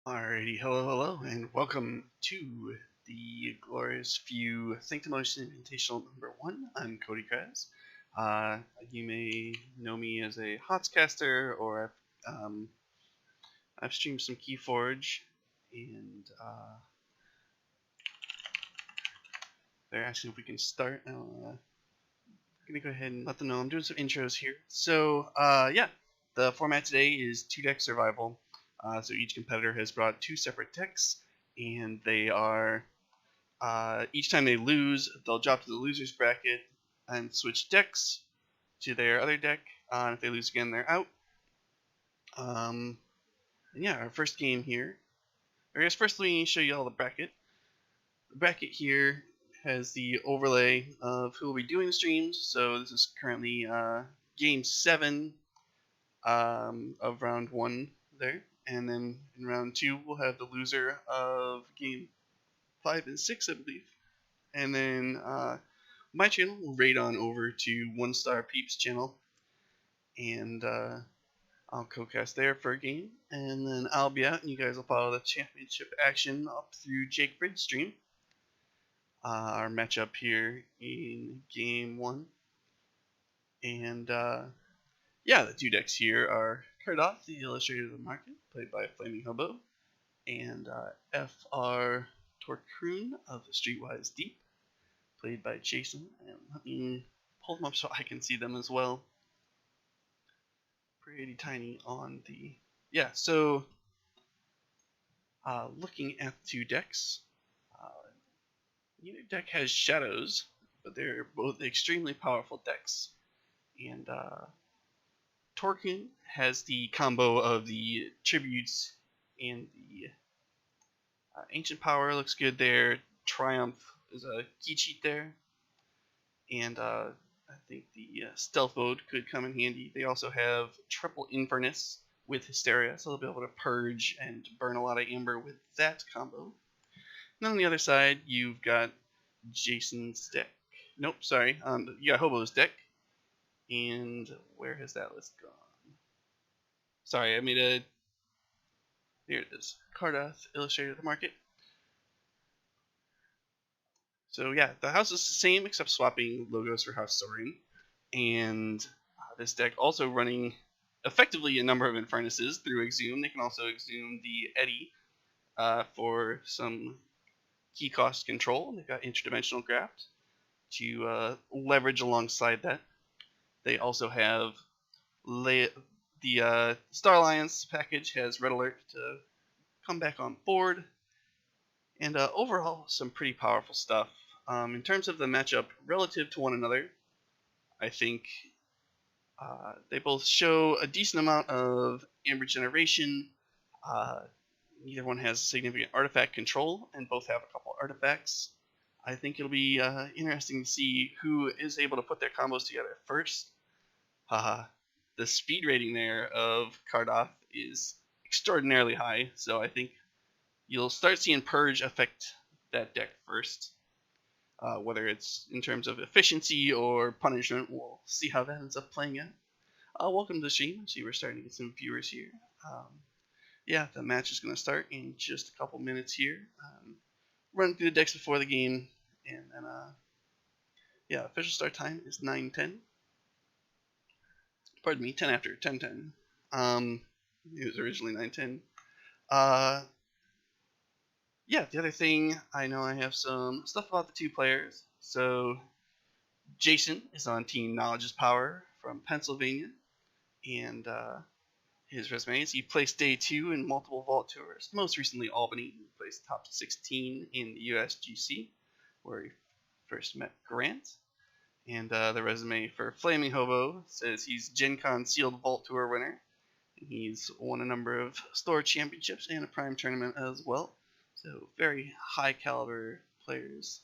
Alrighty, hello, and welcome to the glorious few Sanctumonious Invitational number 1. I'm Cody Kraz. You may know me as a Hotscaster, or I've streamed some Keyforge, and they're asking if we can start. I'm gonna go ahead and let them know I'm doing some intros here. So, yeah, the format today is 2-deck survival. So each competitor has brought 2 separate decks, and they are each time they lose, they'll drop to the loser's bracket and switch decks to their other deck. If they lose again, they're out. And yeah, our first game here. I guess first let me show you all the bracket. The bracket here has the overlay of who will be doing the streams. So this is currently game 7 of round 1 there. And then in round 2, we'll have the loser of game 5 and 6, I believe. And then my channel will raid on over to One Star Peeps channel, and I'll co-cast there for a game, and then I'll be out, and you guys will follow the championship action up through Jake Bridge stream. Our matchup here in game 1, and yeah, the 2 decks here are Cardoth, the Illustrator of the Market, played by Flaming Hobo, and FR Torcroon of the Streetwise Deep, played by Jason. And let me pull them up so I can see them as well. Pretty tiny on the... Yeah, so looking at the 2 decks, neither deck has shadows, but they're both extremely powerful decks. And Torkin has the combo of the tributes and the ancient power looks good there. Triumph is a key cheat there. And I think the stealth mode could come in handy. They also have triple Infernus with Hysteria, so they'll be able to purge and burn a lot of amber with that combo. And on the other side, you've got Jason's deck. Nope, sorry. You got Hobo's deck. And where has that list gone? Sorry, I made a... Here it is. Cardoth, Illustrator of the Market. So yeah, the house is the same except swapping logos for House Soaring. And this deck also running effectively a number of Infernuses through Exhume. They can also Exhume the Eddy for some key cost control. They've got Interdimensional Graft to leverage alongside that. They also have the Star Alliance package has Red Alert to come back on board. And overall, some pretty powerful stuff. In terms of the matchup relative to one another, I think they both show a decent amount of amber generation. Neither one has significant artifact control, and both have a couple artifacts. I think it'll be interesting to see who is able to put their combos together first. The speed rating there of Cardoth is extraordinarily high, so I think you'll start seeing Purge affect that deck first. Whether it's in terms of efficiency or punishment, we'll see how that ends up playing out. Welcome to the stream. See, we're starting to get some viewers here. Yeah, the match is going to start in just a couple minutes here. Run through the decks before the game, and then yeah, official start time is 9:10. Pardon me, 10 after 10:10. It was originally 9:10. Yeah, the other thing, I know I have some stuff about the 2 players. So Jason is on Team Knowledge is Power from Pennsylvania, and his resume is he placed day 2 in multiple vault tours, most recently Albany. He placed top 16 in the USGC, where he first met Grant. And the resume for Flaming Hobo says he's Gen Con Sealed Vault Tour winner. And he's won a number of store championships and a prime tournament as well. So very high caliber players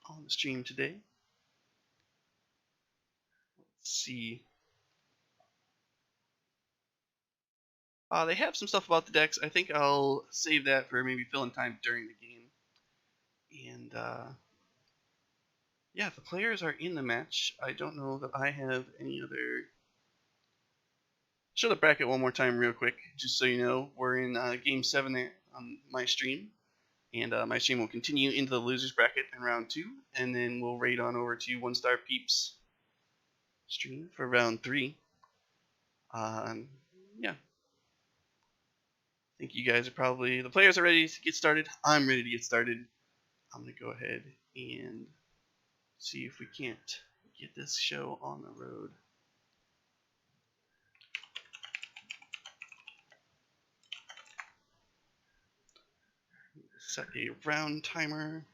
on the stream today. Let's see. They have some stuff about the decks. I think I'll save that for maybe filling time during the game. And yeah, the players are in the match. I don't know that I have any other... Show the bracket one more time real quick, just so you know. We're in Game 7 there. on my stream. And my stream will continue into the losers bracket in round 2, and then we'll raid on over to One Star Peeps stream for round 3. Yeah. I think you guys are probably, the players are ready to get started. I'm ready to get started. I'm going to go ahead and see if we can't get this show on the road. Set a round timer.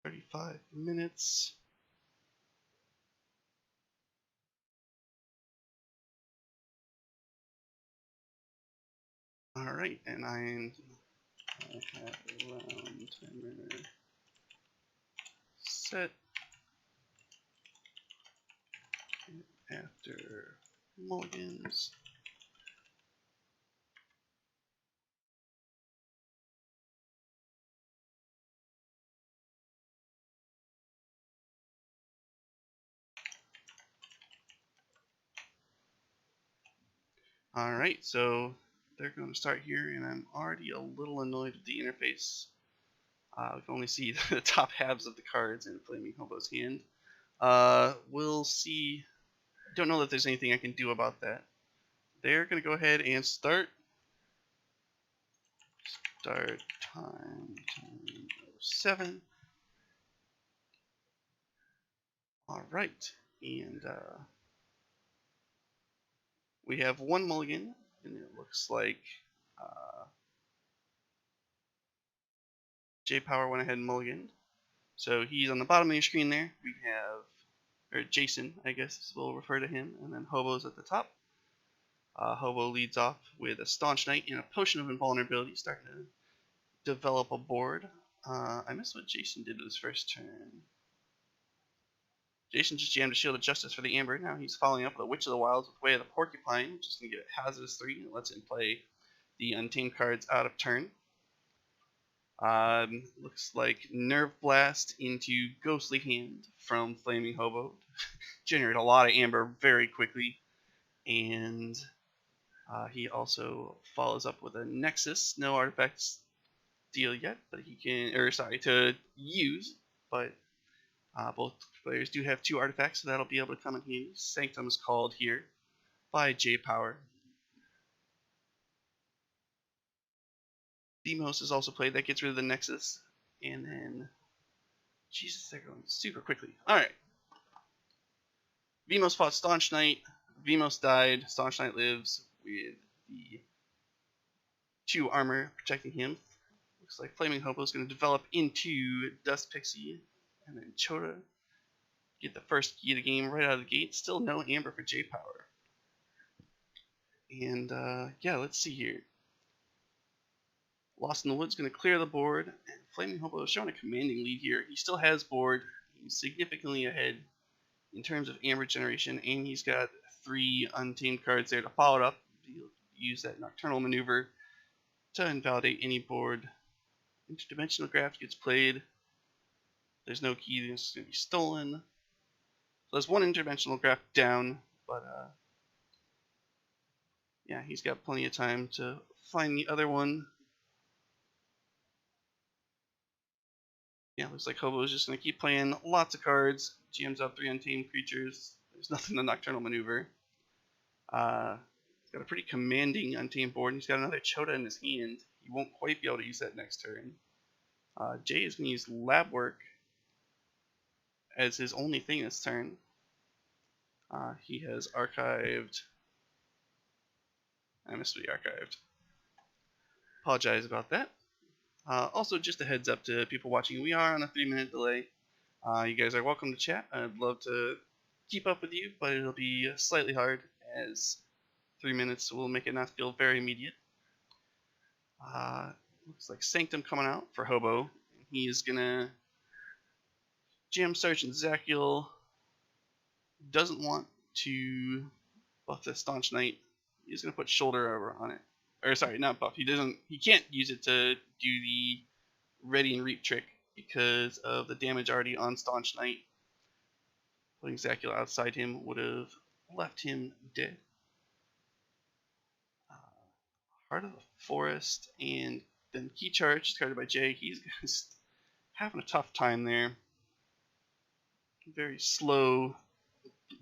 35 minutes. Alright, and I have a round timer set after mulligans. Alright, so they're going to start here, and I'm already a little annoyed with the interface. We can only see the top halves of the cards in Flaming Hobo's hand. We'll see. Don't know that there's anything I can do about that. They're going to go ahead and start. Start time 7. Alright, and we have one mulligan, and it looks like JayPower went ahead and mulliganed. So he's on the bottom of your screen there. We have, or Jason, I guess we'll refer to him, and then Hobo's at the top. Hobo leads off with a Staunch Knight and a Potion of Invulnerability, starting to develop a board. I missed what Jason did with his first turn. Jason just jammed a Shield of Justice for the Amber. Now he's following up with a Witch of the Wilds with Way of the Porcupine, which is going to give it Hazardous 3, and lets him play the Untamed cards out of turn. Looks like Nerve Blast into Ghostly Hand from Flaming Hobo. Generate a lot of Amber very quickly. And he also follows up with a Nexus. No artifacts deal yet, but he can, to use, but both players do have 2 artifacts, so that'll be able to come in handy. Sanctum is called here by JayPower. Demos is also played. That gets rid of the Nexus. And then, Jesus, they're going super quickly. Alright. Vemos fought Staunch Knight. Vemos died. Staunch Knight lives with the 2 armor protecting him. Looks like Flaming Hobo is going to develop into Dust Pixie. And then Chota get the first key of the game right out of the gate. Still no Amber for JayPower. And yeah, let's see here. Lost in the Woods going to clear the board. And Flaming Hobo is showing a commanding lead here. He still has board. He's significantly ahead in terms of Amber generation. And he's got 3 Untamed cards there to follow it up. He'll use that Nocturnal Maneuver to invalidate any board. Interdimensional Graft gets played. There's no key that's going to be stolen. So there's 1 Interdimensional Graft down, but yeah, he's got plenty of time to find the other one. Yeah, looks like Hobo is just going to keep playing lots of cards. GM's up 3 Untamed creatures. There's nothing to Nocturnal Maneuver. He's got a pretty commanding Untamed board, and he's got another Chota in his hand. He won't quite be able to use that next turn. Jay is going to use Lab Work as his only thing this turn. He has archived. I missed what he archived. Apologize about that. Also, just a heads up to people watching, we are on a 3-minute delay. You guys are welcome to chat. I'd love to keep up with you, but it'll be slightly hard, as 3 minutes will make it not feel very immediate. Looks like Sanctum coming out for Hobo. He is going to jam Sergeant Zachiel. Doesn't want to buff the Staunch Knight. He's going to put Shoulder over on it. Or sorry, not buff. He can't use it to do the Ready and Reap trick because of the damage already on Staunch Knight. Putting Zachiel outside him would have left him dead. Heart of the Forest, and then Key Charge, discarded by Jay. He's just having a tough time there. Very slow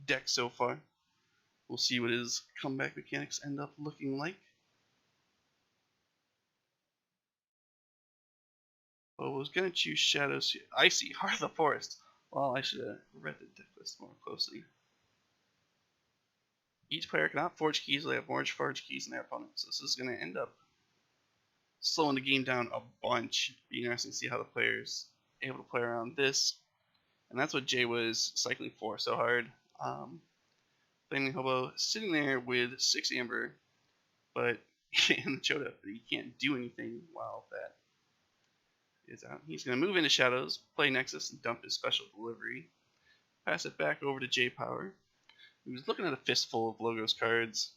deck so far. We'll see what his comeback mechanics end up looking like. Well, I was going to choose Shadows. I see. Heart of the Forest. Well, I should have read the deck list more closely. Each player cannot forge keys. They have more forge keys than their opponents. So this is going to end up slowing the game down a bunch. Be interesting to see how the players able to play around this. And that's what Jay was cycling for so hard. Flaming Hobo sitting there with 6 Amber, but in the Chota, but he can't do anything while that is out. He's going to move into Shadows, play Nexus, and dump his special delivery. Pass it back over to JayPower, who's looking at a fistful of Logos cards.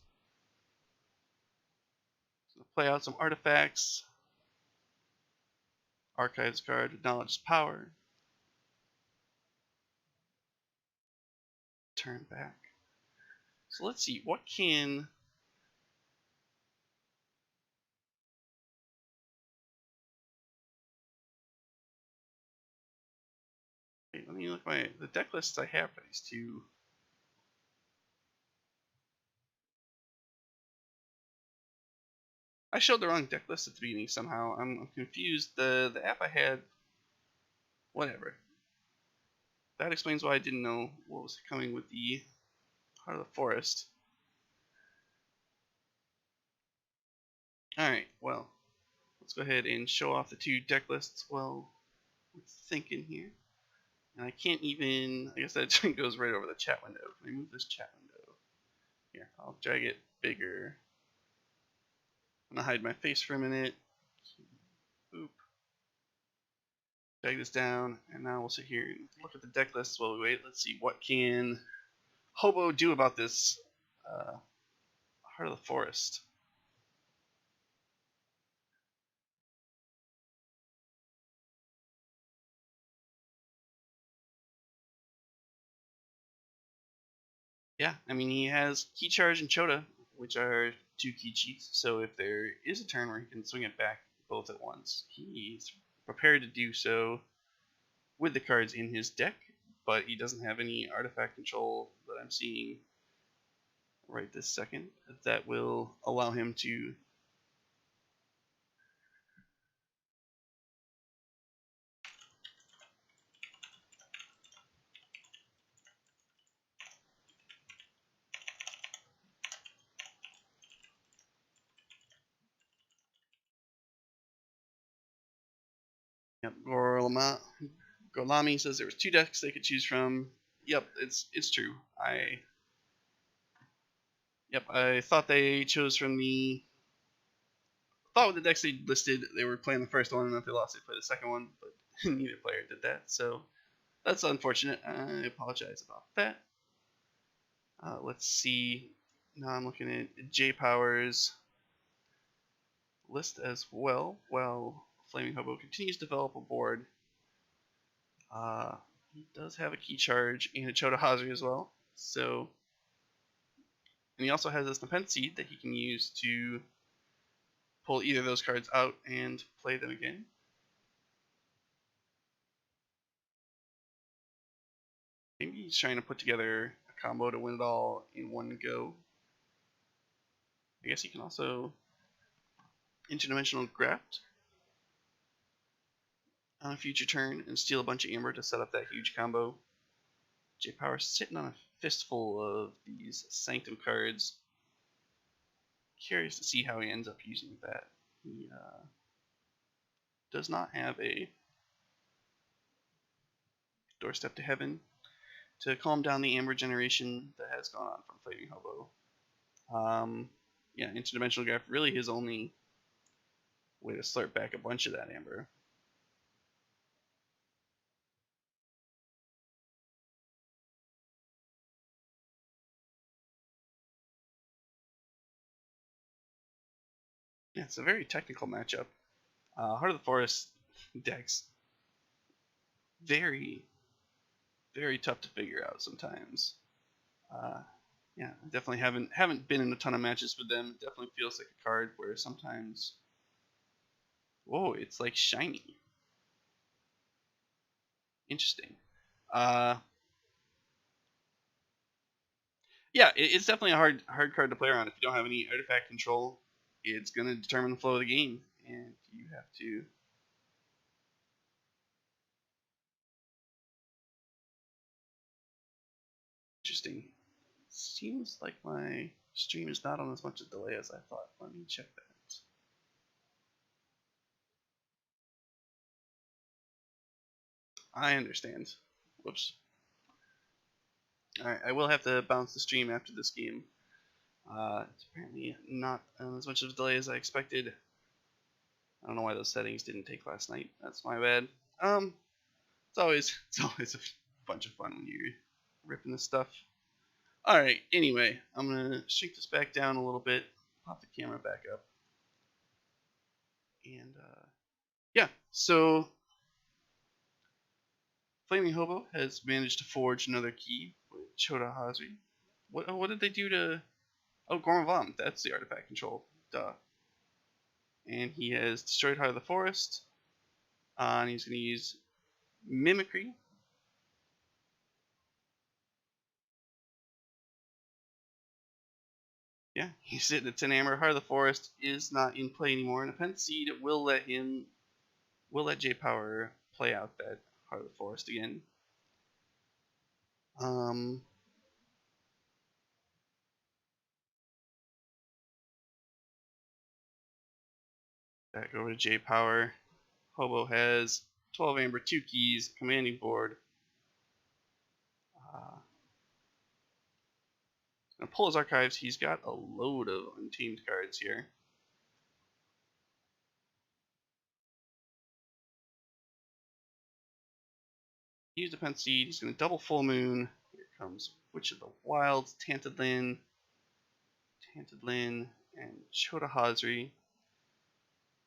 So play out some artifacts. Archives card, acknowledges power. Turn back. So let's see, what can... Wait, let me look at the deck lists I have for these two. I showed the wrong deck list at the beginning somehow. I'm confused. The app I had... Whatever. That explains why I didn't know what was coming with the Heart of the Forest. Alright, well, let's go ahead and show off the two deck lists while we're thinking here. And I can't even... I guess that goes right over the chat window. Can I move this chat window? Here, I'll drag it bigger. I'm going to hide my face for a minute. Boop. Drag this down, and now we'll sit here and look at the deck lists while we wait. Let's see, what can Hobo do about this Heart of the Forest? Yeah, I mean, he has Key Charge and Chota, which are 2 key cheats, so if there is a turn where he can swing it back both at once, he's prepared to do so with the cards in his deck, but he doesn't have any artifact control that I'm seeing right this second that will allow him to... Yep, Gorlami says there was 2 decks they could choose from. Yep, it's true. I thought they chose from the... thought with the decks they listed, they were playing the first one, and if they lost, they played the second one, but neither player did that, so that's unfortunate. I apologize about that. Let's see. Now I'm looking at JayPower's list as well, while Flaming Hobo continues to develop a board. He does have a Key Charge and a Chota Hazard as well, so... And he also has this Nepenthe Seed that he can use to pull either of those cards out and play them again. Maybe he's trying to put together a combo to win it all in one go. I guess he can also interdimensional graft on a future turn and steal a bunch of amber to set up that huge combo. JayPower sitting on a fistful of these Sanctum cards. Curious to see how he ends up using that. He does not have a Doorstep to Heaven to calm down the amber generation that has gone on from Flaming Hobo. Yeah, interdimensional graft really his only way to slurp back a bunch of that amber. Yeah, it's a very technical matchup. Heart of the Forest decks, very, very tough to figure out sometimes. Yeah, I definitely haven't been in a ton of matches with them. It definitely feels like a card where sometimes, whoa, it's like shiny. Interesting. Uh, yeah, it's definitely a hard card to play around if you don't have any artifact control. It's gonna determine the flow of the game, and you have to. Interesting. Seems like my stream is not on as much a delay as I thought. Let me check that. I understand. Whoops. Alright, I will have to bounce the stream after this game. It's apparently not as much of a delay as I expected. I don't know why those settings didn't take last night. That's my bad. It's always a bunch of fun when you're ripping this stuff. Alright, anyway, I'm gonna shrink this back down a little bit, pop the camera back up. And yeah, so Flaming Hobo has managed to forge another key with Choda Hazri. What did they do to... Oh, Gormavam, that's the artifact control. Duh. And he has destroyed Heart of the Forest. And he's going to use Mimicry. Yeah, he's sitting at 10 Amber. Heart of the Forest is not in play anymore. And a Pen Seed will let JayPower play out that Heart of the Forest again. Back over to JayPower. Hobo has 12 Amber, 2 keys, commanding board. Gonna pull his archives. He's got a load of untamed cards here. Use the Pen Seed. He's gonna double Full Moon. Here comes Witch of the Wilds, Tantadlin, and Choda Hazri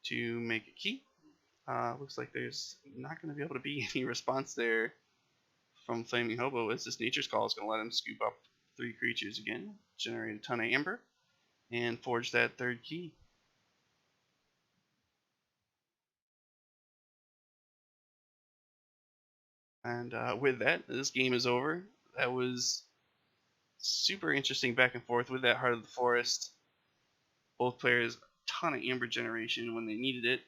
to make a key. Looks like there's not going to be able to be any response there from Flaming Hobo, as this Nature's Call is going to let him scoop up 3 creatures again, generate a ton of amber, and forge that 3rd key. And with that, this game is over. That was super interesting back and forth with that Heart of the Forest. Both players, a ton of amber generation when they needed it.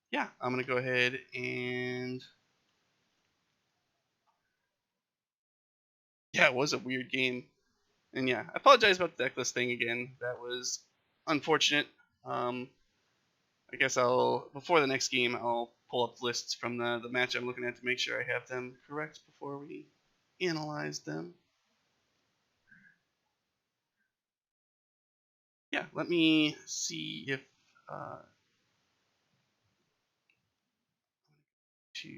Yeah, I'm going to go ahead and... Yeah, it was a weird game. And yeah, I apologize about the decklist thing again. That was unfortunate. I guess before the next game, I'll pull up lists from the match I'm looking at to make sure I have them correct before we analyze them. Yeah, let me see if to...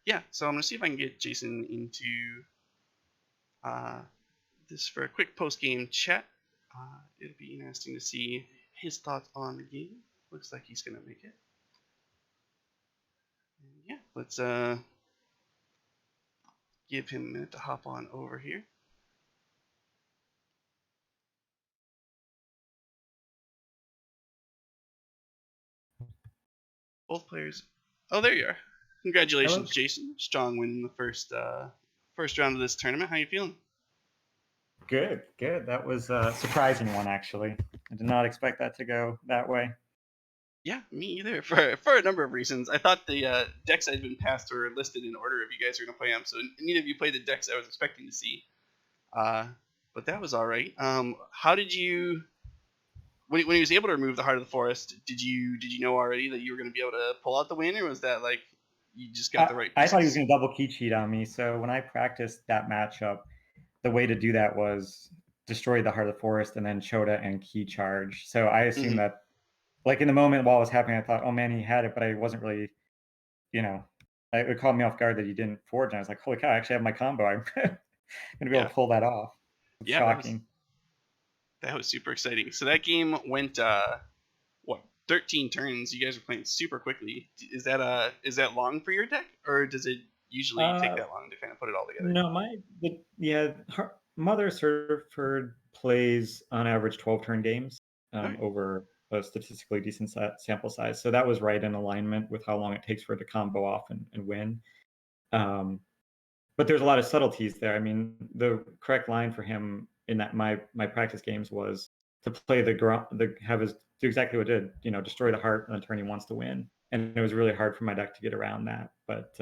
Yeah, so I'm gonna see if I can get Jason into this for a quick post-game chat. It'll be interesting to see his thoughts on the game. Looks like he's gonna make it. And yeah, let's give him a minute to hop on over here. Both players. Oh, there you are. Congratulations, Hello. Jason. Strong win in the first round of this tournament. How you feeling? Good. That was a surprising one, actually. I did not expect that to go that way. Yeah, me either. For a number of reasons. I thought the decks I'd been passed were listed in order if you guys are gonna play them, so neither of you played the decks I was expecting to see. But that was all right. How did you? When he was able to remove the Heart of the Forest, did you know already that you were going to be able to pull out the win, or was that like you just got the right I thought he was pieces? going to double key cheat on me. So when I practiced that matchup, the way to do that was destroy the Heart of the Forest and then Chota and key charge. So I assumed Mm-hmm. that like in the moment while it was happening, I thought, oh man, he had it, but I wasn't really, you know, it caught me off guard that he didn't forge. And I was like, holy cow, I actually have my combo. I'm going to be able Yeah, to pull that off. It's yeah, shocking. that was super exciting. So that game went what 13 turns. You guys are playing super quickly. Is that long for your deck, or does it usually take Uh, that long to kind of put it all together? no, yeah, Mother Surford plays on average 12 turn games Okay. over a statistically decent sample size. So that was right in alignment with how long it takes for it to combo off and win. Um, but there's a lot of subtleties there. I mean, the correct line for him in that my practice games was to play the have his do exactly what it did, destroy the heart on the turn he wants to win. And it was really hard for my deck to get around that. But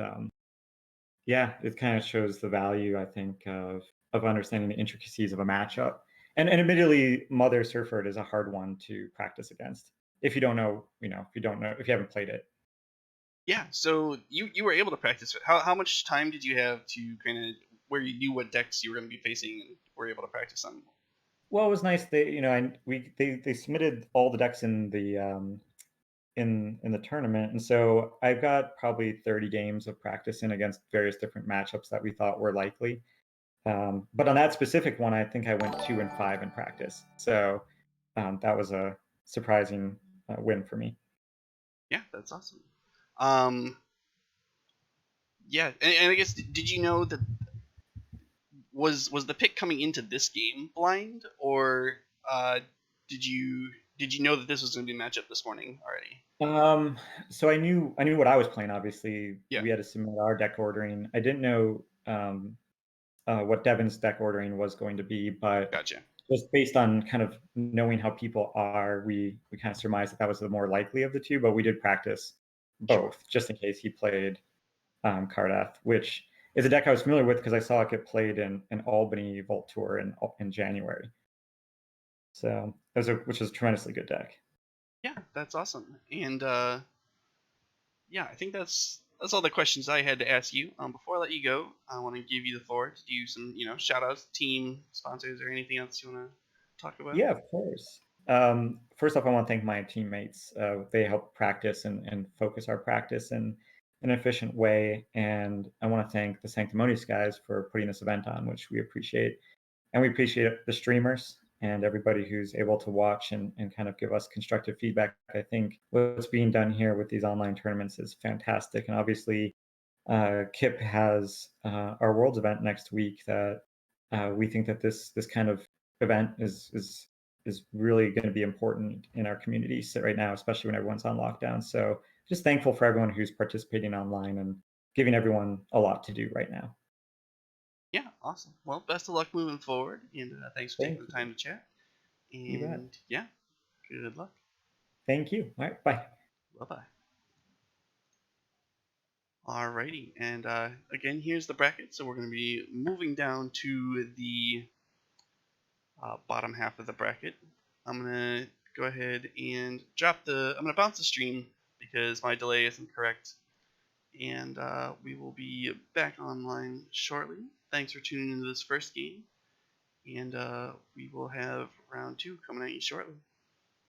yeah, it kind of shows the value, I think, of understanding the intricacies of a matchup. And admittedly, Mother Surford is a hard one to practice against if you don't know, if you haven't played it. Yeah. So you were able to practice it. How much time did you have to kind of where you knew what decks you were going to be facing and were able to practice them? Well, it was nice. They submitted all the decks in the in the tournament, and so I've got probably 30 games of practice in against various different matchups that we thought were likely. But on that specific one, I think I went 2-5 in practice. So that was a surprising win for me. Yeah, that's awesome. Um, yeah, and I guess did you know that was the pick coming into this game blind, or uh, did you did you know that this was going to be a matchup this morning already? Um, so I knew what I was playing. Obviously, Yeah, we had to submit our deck ordering. I didn't know what Devin's deck ordering was going to be, but gotcha. just based on kind of knowing how people are, we kind of surmised that that was the more likely of the two. But we did practice Sure. both just in case he played Cardath, which is a deck I was familiar with because I saw it get played in Albany Vault Tour in January. So which is a tremendously good deck. Yeah, that's awesome. And yeah, I think that's all the questions I had to ask you. Before I let you go, I want to give you the floor to do some shout outs, team sponsors, or anything else you want to talk about. Yeah, of course. First off, I want to thank my teammates. They help practice and focus our practice in an efficient way. And I want to thank the Sanctumonious guys for putting this event on, which we appreciate. And we appreciate the streamers and everybody who's able to watch and kind of give us constructive feedback. I think what's being done here with these online tournaments is fantastic. And obviously, Kip has our Worlds event next week that we think that this kind of event is really going to be important in our community right now, especially when everyone's on lockdown. So just thankful for everyone who's participating online and giving everyone a lot to do right now. Yeah, awesome. Well, best of luck moving forward, and thanks for taking Thank the you. time to chat. You bet. And yeah, good luck. Thank you. All right. Bye. Bye bye. Alrighty, and again, here's the bracket. So we're going to be moving down to the bottom half of the bracket. I'm gonna go ahead and I'm gonna bounce the stream because my delay isn't correct, and we will be back online shortly. Thanks for tuning into this first game, and we will have round two coming at you shortly.